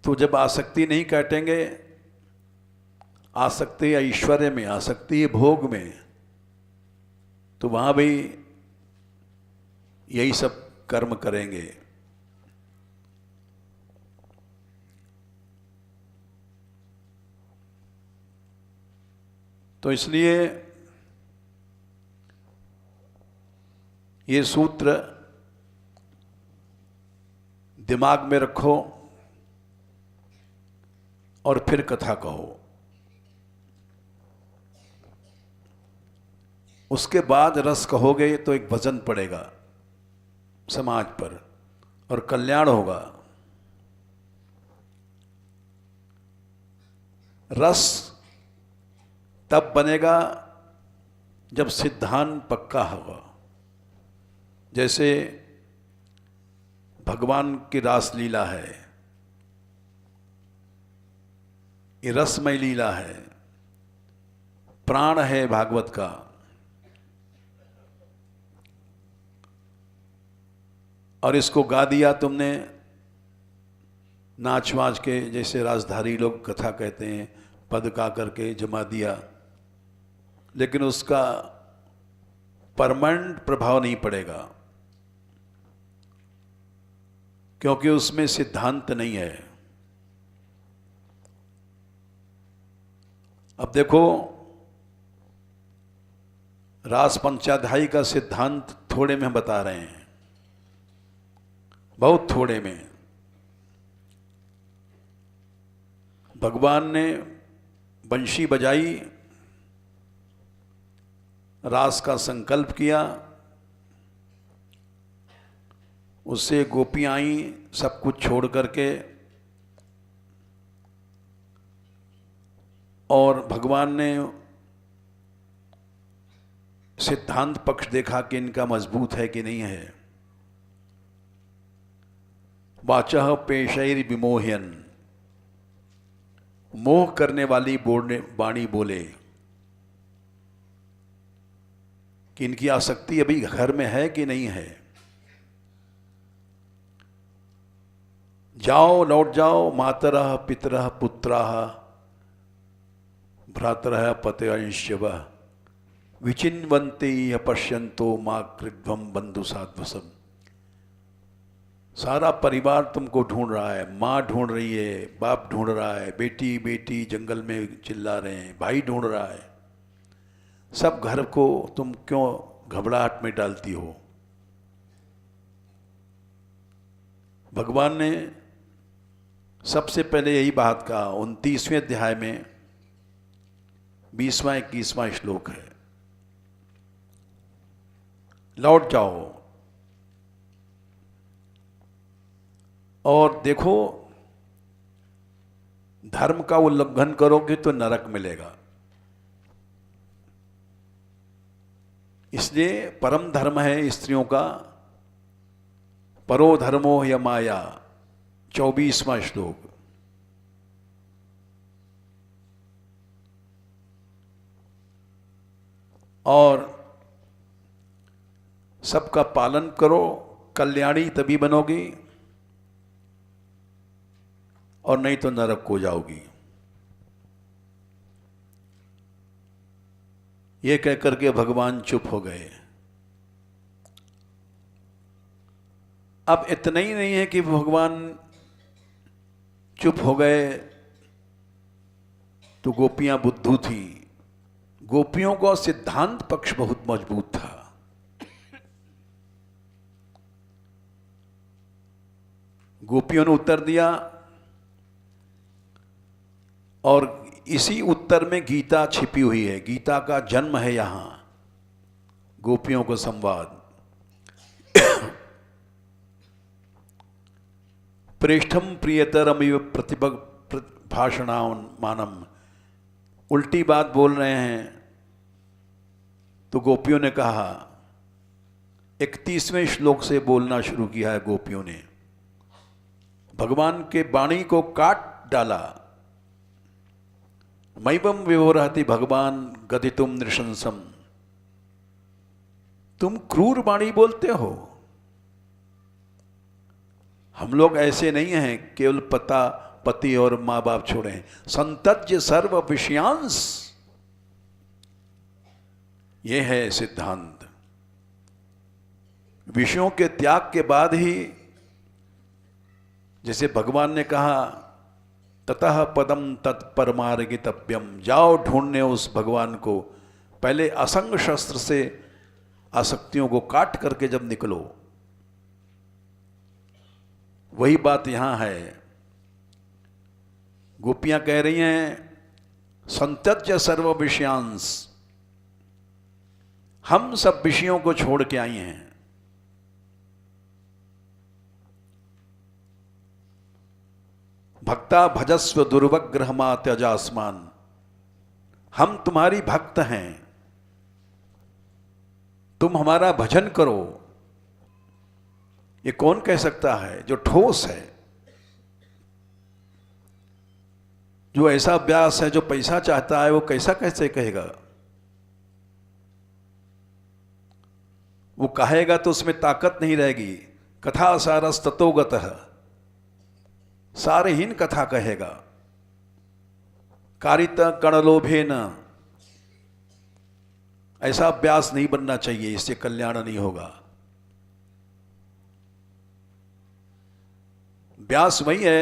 तो जब आसक्ति नहीं काटेंगे, आसक्ति ऐश्वर्य में, आसक्ति भोग में, तो वहां भी यही सब कर्म करेंगे। तो इसलिए ये सूत्र दिमाग में रखो और फिर कथा कहो। उसके बाद रस कहोगे तो एक वजन पड़ेगा समाज पर और कल्याण होगा। रस तब बनेगा जब सिद्धांत पक्का होगा। जैसे भगवान की रास लीला है, ये रसमय लीला है, प्राण है भागवत का। और इसको गा दिया तुमने नाच वाच के, जैसे राजधारी लोग कथा कहते हैं, पद का करके जमा दिया, लेकिन उसका परमानेंट प्रभाव नहीं पड़ेगा, क्योंकि उसमें सिद्धांत नहीं है। अब देखो, रास पंचाध्यायी का सिद्धांत थोड़े में बता रहे हैं, बहुत थोड़े में। भगवान ने बंशी बजाई, रास का संकल्प किया, उससे गोपियां आई सब कुछ छोड़ करके, और भगवान ने सिद्धांत पक्ष देखा कि इनका मजबूत है कि नहीं है। वाचः पेशैर विमोहयन्, मोह करने वाली वाणी बोले कि इनकी आसक्ति अभी घर में है कि नहीं है। जाओ, लौट जाओ, मातरः पितरः पुत्राः भ्रातरः पतयंश्चवः विचिन्वन्ते अपश्यन्तो मां कृध्वं बंधु साध्वसम्। सारा परिवार तुमको ढूंढ रहा है, माँ ढूंढ रही है, बाप ढूंढ रहा है, बेटी बेटी जंगल में चिल्ला रहे हैं, भाई ढूंढ रहा है। सब घर को तुम क्यों घबराहट में डालती हो? भगवान ने सबसे पहले यही बात कहा। 29वें अध्याय में 20वां 21वां श्लोक है, लौट जाओ और देखो, धर्म का उल्लंघन करोगे तो नरक मिलेगा। इसलिए परम धर्म है स्त्रियों का, परो धर्मो ह्य माया, 24वां श्लोक। और सबका पालन करो, कल्याणी तभी बनोगी, और नहीं तो नरक को जाओगी। ये कहकर के भगवान चुप हो गए। अब इतना ही नहीं है कि भगवान चुप हो गए तो गोपियां बुद्धू थी। गोपियों का सिद्धांत पक्ष बहुत मजबूत था। गोपियों ने उत्तर दिया, और इसी उत्तर में गीता छिपी हुई है। गीता का जन्म है यहां, गोपियों को संवाद। प्रेष्ठम प्रियतरमिव प्रतिभाषणान मानम, उल्टी बात बोल रहे हैं। तो गोपियों ने कहा, 31वें श्लोक से बोलना शुरू किया है गोपियों ने। भगवान के वाणी को काट डाला। मैवम विवोरहति भगवान गदितुम नृशंसम, तुम क्रूर वाणी बोलते हो। हम लोग ऐसे नहीं हैं केवल पति और मां बाप छोड़े, संतज्य सर्व विषयांश, ये है सिद्धांत। विषयों के त्याग के बाद ही, जैसे भगवान ने कहा, ततः पदम तत्परमार्गितव्यम, जाओ ढूंढने उस भगवान को। पहले असंग शस्त्र से आसक्तियों को काट करके जब निकलो, वही बात यहां है। गोपियां कह रही हैं, संत्यज्य सर्व विषयांश, हम सब विषयों को छोड़ के आई हैं। भक्ता भजस्व दुर्वग्रहमा त्यजास्मान, हम तुम्हारी भक्त हैं, तुम हमारा भजन करो। ये कौन कह सकता है? जो ठोस है, जो ऐसा अभ्यास है, जो पैसा चाहता है, वो कैसा कैसे कहेगा? वो कहेगा तो उसमें ताकत नहीं रहेगी। कथा सारस ततोगतः, सारहीन कथा कहेगा। कारित कणलोभेन, ऐसा अभ्यास नहीं बनना चाहिए, इससे कल्याण नहीं होगा। अभ्यास वही है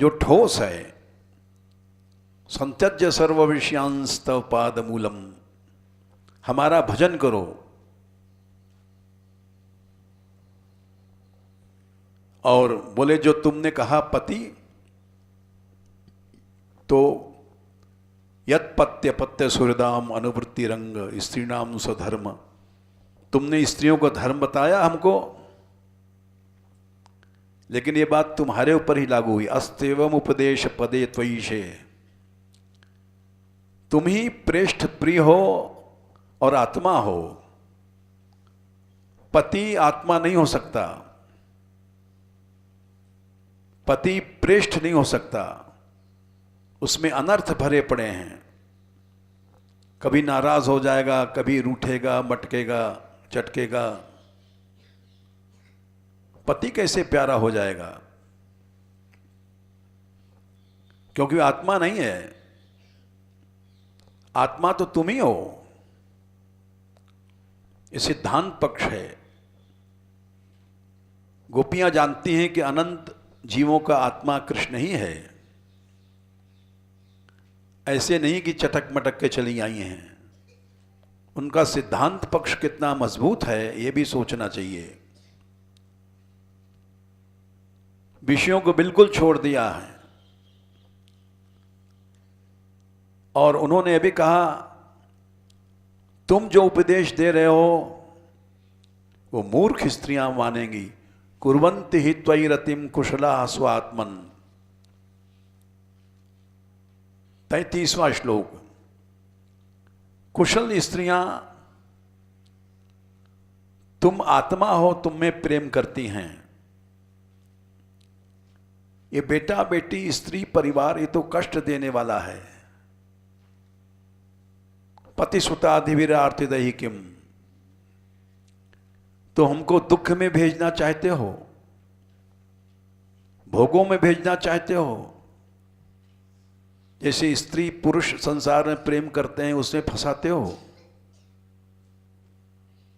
जो ठोस है। संत्यज्य सर्व विषयांस्तव पाद मूलम, हमारा भजन करो। और बोले जो तुमने कहा पति, तो यत पत्य पत्य सूर्यदाम अनुवृत्ति रंग स्त्रीणाम स्वधर्म, तुमने स्त्रियों का धर्म बताया हमको, लेकिन ये बात तुम्हारे ऊपर ही लागू हुई। अस्तेवम उपदेश पदे त्वयीशे, तुम ही प्रेष्ठ प्रिय हो और आत्मा हो, पति आत्मा नहीं हो सकता, पति प्रेष्ठ नहीं हो सकता, उसमें अनर्थ भरे पड़े हैं। कभी नाराज हो जाएगा, कभी रूठेगा, मटकेगा, चटकेगा, पति कैसे प्यारा हो जाएगा? क्योंकि आत्मा नहीं है, आत्मा तो तुम ही हो। ये सिद्धांत पक्ष है। गोपियां जानती हैं कि अनंत जीवों का आत्मा कृष्ण ही है, ऐसे नहीं कि चटक मटक के चली आई हैं। उनका सिद्धांत पक्ष कितना मजबूत है यह भी सोचना चाहिए। विषयों को बिल्कुल छोड़ दिया है। और उन्होंने अभी कहा तुम जो उपदेश दे रहे हो वो मूर्ख स्त्रियां मानेंगी। कुर्वन्ति हि त्वयि रतिम कुशला स्वात्मन, 33वां श्लोक। कुशल स्त्रियां तुम आत्मा हो, तुम में प्रेम करती हैं। ये बेटा बेटी स्त्री परिवार ये तो कष्ट देने वाला है। पति सुताधिवीर आर्तिदहि किम, तो हमको दुख में भेजना चाहते हो, भोगों में भेजना चाहते हो। जैसे स्त्री पुरुष संसार में प्रेम करते हैं उसमें फंसाते हो।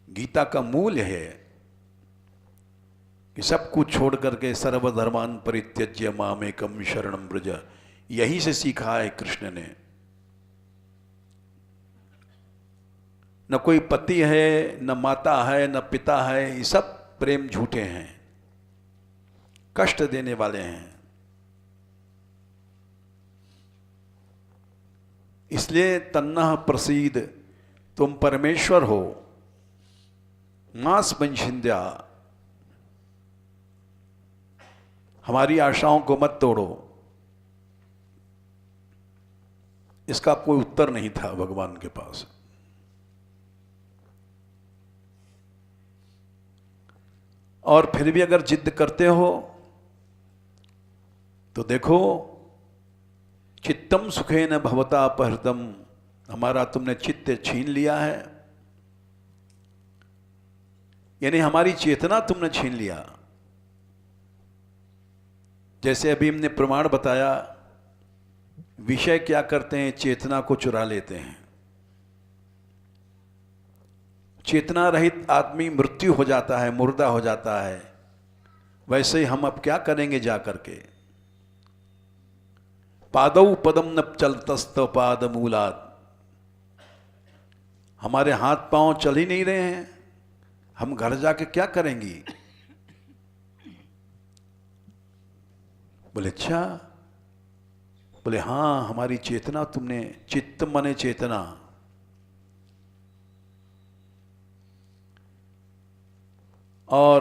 गीता का मूल है कि सब कुछ छोड़ करके सर्वधर्मान परित्यज्य मामेकम शरणं व्रज, यहीं से सीखा है कृष्ण ने। न कोई पति है, न माता है, न पिता है, ये सब प्रेम झूठे हैं, कष्ट देने वाले हैं। इसलिए तन्नः प्रसीद, तुम परमेश्वर हो, मास वंशिन्द्या, हमारी आशाओं को मत तोड़ो। इसका कोई उत्तर नहीं था भगवान के पास। और फिर भी अगर जिद करते हो तो देखो, चित्तम सुखेन भवता अपहृतम, हमारा तुमने चित्त छीन लिया है, यानी हमारी चेतना तुमने छीन लिया। जैसे अभी हमने प्रमाण बताया, विषय क्या करते हैं, चेतना को चुरा लेते हैं। चेतना रहित आदमी मृत्यु हो जाता है, मुर्दा हो जाता है। वैसे ही हम अब क्या करेंगे जा करके? पादौ पदम न चलतस्त पाद मूलाद, हमारे हाथ पांव चल ही नहीं रहे हैं, हम घर जाके क्या करेंगी? बोले अच्छा, बोले हाँ, हमारी चेतना तुमने, चित्त मने चेतना, और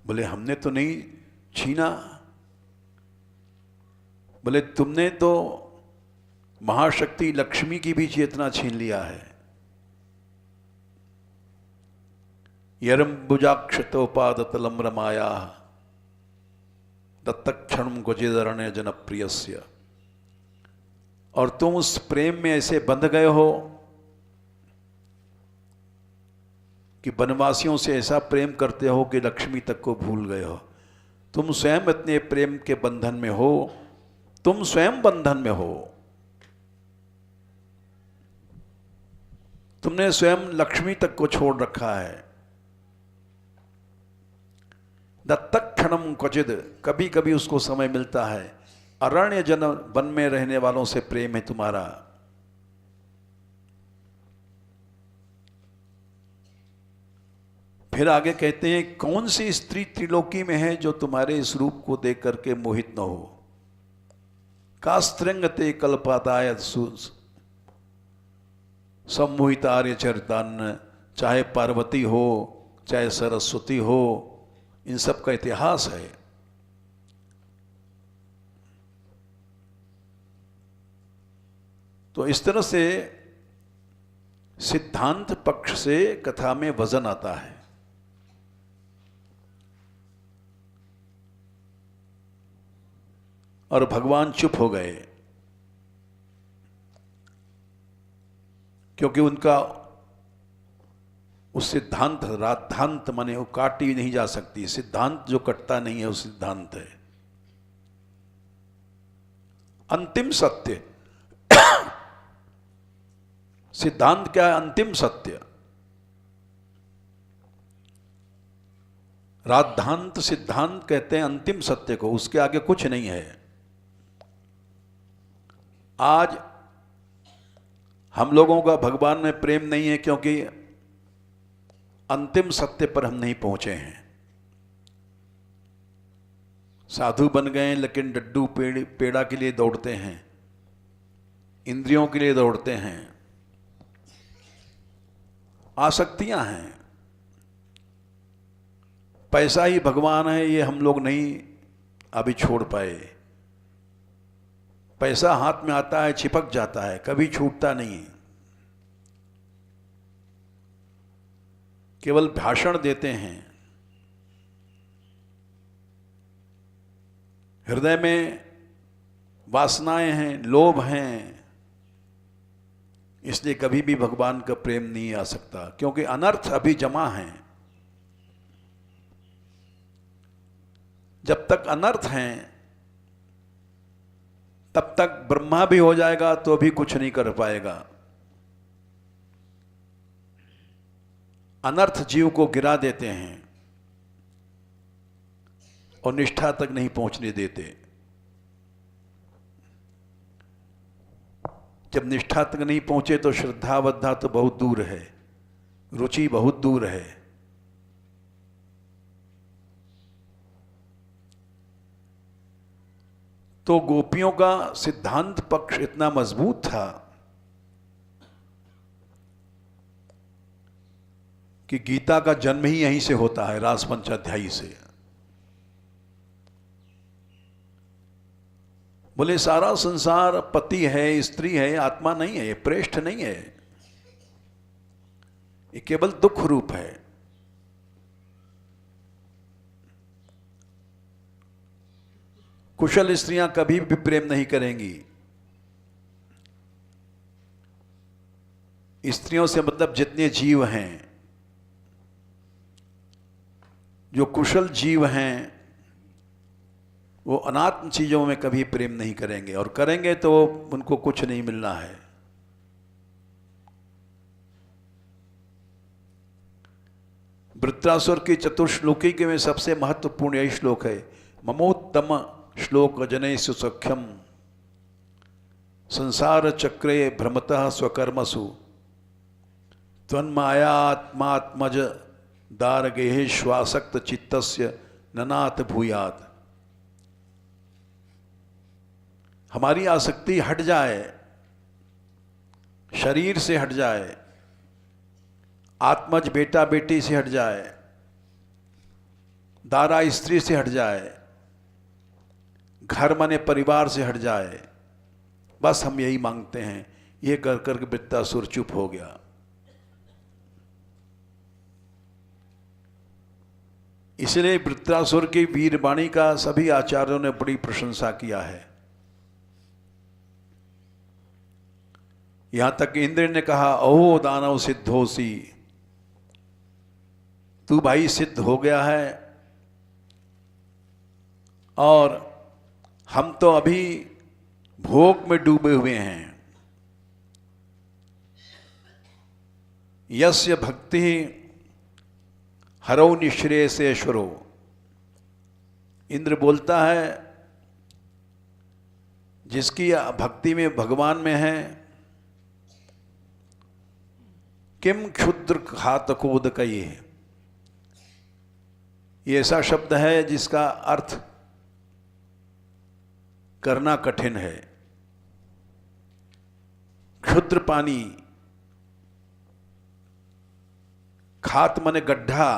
बोले हमने तो नहीं छीना। बोले तुमने तो महाशक्ति लक्ष्मी की भी चेतना छीन लिया है। यरम्बुजाक्षतोपादतलम रमाया दत्तक्षणम गोजिदरण्य जनप्रियस्य, और तुम उस प्रेम में ऐसे बंध गए हो कि वनवासियों से ऐसा प्रेम करते हो कि लक्ष्मी तक को भूल गए हो। तुम स्वयं इतने प्रेम के बंधन में हो, तुम स्वयं बंधन में हो। तुमने स्वयं लक्ष्मी तक को छोड़ रखा है। दत्तक क्षणम क्वचिद, कभी कभी उसको समय मिलता है। अरण्य जन, वन में रहने वालों से प्रेम है तुम्हारा। फिर आगे कहते हैं, कौन सी स्त्री त्रिलोकी में है जो तुम्हारे इस रूप को देख करके मोहित न हो। कास्त्रंगते कल्पाताय सम्मोहित आर्य चरितान्न, चाहे पार्वती हो चाहे सरस्वती हो, इन सब का इतिहास है। तो इस तरह से सिद्धांत पक्ष से कथा में वजन आता है। और भगवान चुप हो गए, क्योंकि उनका उस सिद्धांत, राद्धांत माने वो काटी नहीं जा सकती। सिद्धांत जो कटता नहीं है वो सिद्धांत है, अंतिम सत्य। सिद्धांत क्या है? अंतिम सत्य। राद्धांत सिद्धांत कहते हैं अंतिम सत्य को, उसके आगे कुछ नहीं है। आज हम लोगों का भगवान में प्रेम नहीं है क्योंकि अंतिम सत्य पर हम नहीं पहुंचे हैं। साधु बन गए लेकिन डड्डू पेड़ा के लिए दौड़ते हैं, इंद्रियों के लिए दौड़ते हैं, आसक्तियां हैं। पैसा ही भगवान है ये हम लोग नहीं अभी छोड़ पाए। पैसा हाथ में आता है, चिपक जाता है, कभी छूटता नहीं। केवल भाषण देते हैं, हृदय में वासनाएं हैं, लोभ हैं, इसलिए कभी भी भगवान का प्रेम नहीं आ सकता, क्योंकि अनर्थ अभी जमा है। जब तक अनर्थ हैं तब तक ब्रह्मा भी हो जाएगा तो भी कुछ नहीं कर पाएगा। अनर्थ जीव को गिरा देते हैं और निष्ठा तक नहीं पहुंचने देते। जब निष्ठा तक नहीं पहुंचे तो श्रद्धा वद्धा तो बहुत दूर है, रुचि बहुत दूर है। तो गोपियों का सिद्धांत पक्ष इतना मजबूत था कि गीता का जन्म ही यहीं से होता है, रास पंचाध्यायी से। बोले सारा संसार पति है, स्त्री है, आत्मा नहीं है, ये प्रेष्ठ नहीं है, ये केवल दुख रूप है। कुशल स्त्रियां कभी भी प्रेम नहीं करेंगी। स्त्रियों से मतलब जितने जीव हैं, जो कुशल जीव हैं, वो अनात्म चीजों में कभी प्रेम नहीं करेंगे, और करेंगे तो उनको कुछ नहीं मिलना है। वृत्रासुर की चतुर्श्लोकी के में सबसे महत्वपूर्ण यही श्लोक है, ममोत्तम श्लोक जनेषु सख्यम संसार चक्रे भ्रमतः स्वकर्मसु त्वन्मायात्मात्मज दारगेहेश्वासक्त चित्तस्य ननाथ भूयात्। हमारी आसक्ति हट जाए, शरीर से हट जाए, आत्मज बेटा बेटी से हट जाए, दारा स्त्री से हट जाए, घर माने परिवार से हट जाए, बस हम यही मांगते हैं। ये कर करके वृत्रासुर चुप हो गया। इसलिए वृत्रासुर की वीरवाणी का सभी आचार्यों ने बड़ी प्रशंसा किया है। यहां तक इंद्र ने कहा, ओह दानव सिद्धोसी, तू भाई सिद्ध हो गया है और हम तो अभी भोग में डूबे हुए हैं। यस्य भक्ति हरौ निःश्रेयसेश्वरो। इंद्र बोलता है, जिसकी भक्ति में भगवान में है, किम क्षुद्र घातकोदकये, ये ऐसा शब्द है जिसका अर्थ करना कठिन है। क्षुद्र पानी, खात माने गड्ढा।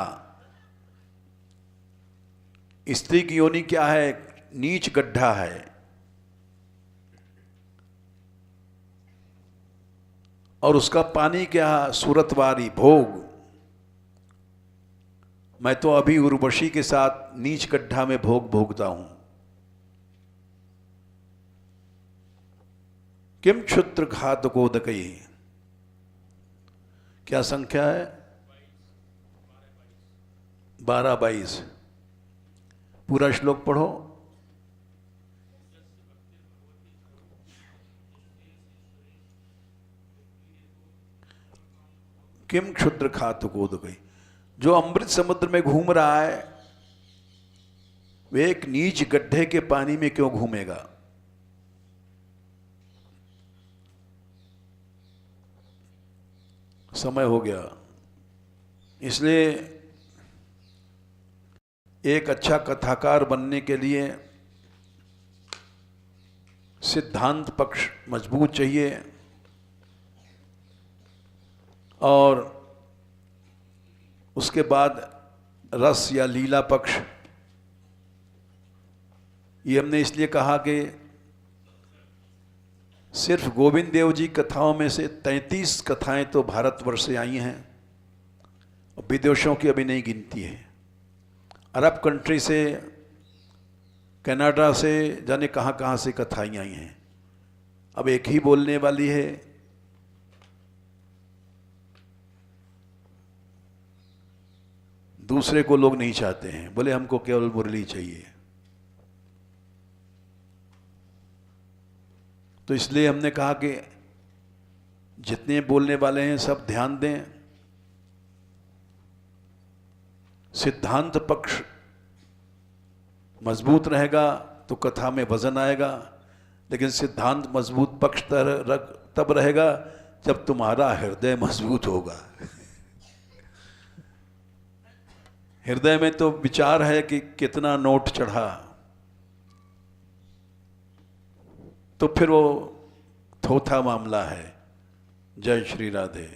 स्त्री की योनि क्या है? नीच गड्ढा है। और उसका पानी क्या? सूरतवारी, भोग। मैं तो अभी उर्वशी के साथ नीच गड्ढा में भोग भोगता हूं। किम क्षुद्र घातकोदकई, क्या संख्या है? 12-22। पूरा श्लोक पढ़ो। किम क्षुद्र घातकोदकई, जो अमृत समुद्र में घूम रहा है वे एक नीच गड्ढे के पानी में क्यों घूमेगा? समय हो गया, इसलिए एक अच्छा कथाकार बनने के लिए सिद्धांत पक्ष मजबूत चाहिए और उसके बाद रस या लीला पक्ष। ये हमने इसलिए कहा कि सिर्फ गोविंद देव जी कथाओं में से 33 कथाएं तो भारतवर्ष से आई हैं और विदेशों की अभी नहीं गिनती है। अरब कंट्री से, कनाडा से, जाने कहाँ कहाँ से कथाएं आई हैं। अब एक ही बोलने वाली है। दूसरे को लोग नहीं चाहते हैं, बोले हमको केवल मुरली चाहिए। तो इसलिए हमने कहा कि जितने बोलने वाले हैं सब ध्यान दें। सिद्धांत पक्ष मजबूत रहेगा तो कथा में वजन आएगा, लेकिन सिद्धांत मजबूत पक्ष तब रहेगा जब तुम्हारा हृदय मजबूत होगा। हृदय में तो विचार है कि कितना नोट चढ़ा, तो फिर वो थोथा मामला है। जय श्री राधे।